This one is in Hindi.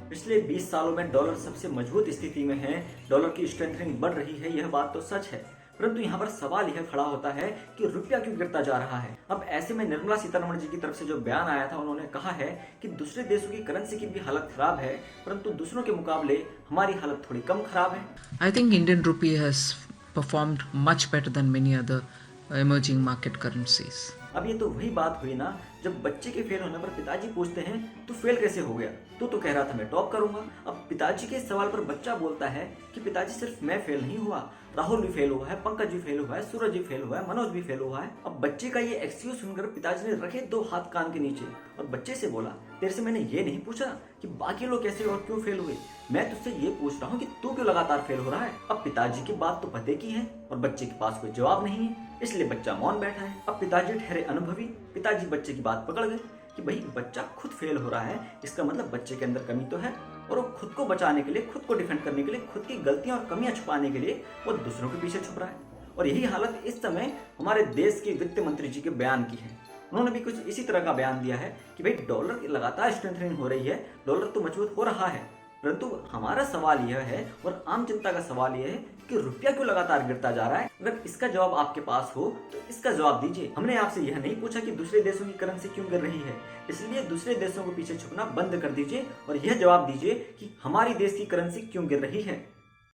पिछले 20 सालों में डॉलर सबसे मजबूत स्थिति में है, डॉलर की स्ट्रेंथनिंग बढ़ रही है, यह बात तो सच है। परंतु यहाँ पर सवाल यह खड़ा होता है कि रुपया क्यों गिरता जा रहा है। अब ऐसे में निर्मला सीतारमण जी की तरफ से जो बयान आया था, उन्होंने कहा है कि दूसरे देशों की करेंसी की भी हालत खराब है, परंतु दूसरों के मुकाबले हमारी हालत थोड़ी कम खराब है। I think Indian rupee has performed much better than many other emerging market currencies. अब ये तो वही बात हुई ना, जब बच्चे के फेल होने पर पिताजी पूछते हैं तू फेल कैसे हो गया, तू तो कह रहा था मैं टॉप करूंगा। अब पिताजी के इस सवाल पर बच्चा बोलता है कि पिताजी सिर्फ मैं फेल नहीं हुआ, राहुल भी फेल हुआ है, पंकज भी फेल हुआ है, सूरज भी फेल हुआ है, मनोज भी फेल हुआ है। अब बच्चे का ये एक्सक्यूज सुनकर पिताजी ने रखे 2 हाथ कान के नीचे और बच्चे से बोला, तेरे से मैंने ये नहीं पूछा कि बाकी लोग कैसे और क्यों फेल हुए, मैं तुझसे ये पूछ रहा हूँ कि तू क्यों लगातार फेल हो रहा है। अब पिताजी की बात तो पते की है और बच्चे के पास कोई जवाब नहीं है, इसलिए बच्चा मौन बैठा है। अब पिताजी ठहरे अनुभवी, पिताजी बच्चे की बात पकड़ गए कि भाई बच्चा खुद फेल हो रहा है, इसका मतलब बच्चे के अंदर कमी तो है और वो खुद को बचाने के लिए, खुद को डिफेंड करने के लिए, खुद की गलतियां और कमियां छुपाने के लिए वो दूसरों के पीछे छुप रहा है। और यही हालत इस समय हमारे देश के वित्त मंत्री जी के बयान की है। उन्होंने भी कुछ इसी तरह का बयान दिया है कि भाई डॉलर की लगातार स्ट्रेंथनिंग हो रही है, डॉलर तो मजबूत हो रहा है, परंतु हमारा सवाल यह है और आम जनता का सवाल यह है कि रुपया क्यों लगातार गिरता जा रहा है। अगर इसका जवाब आपके पास हो तो इसका जवाब दीजिए। हमने आपसे यह नहीं पूछा कि दूसरे देशों की करेंसी क्यों गिर रही है, इसलिए दूसरे देशों के पीछे छुपना बंद कर दीजिए और यह जवाब दीजिए कि हमारी देश की करेंसी क्यों गिर रही है।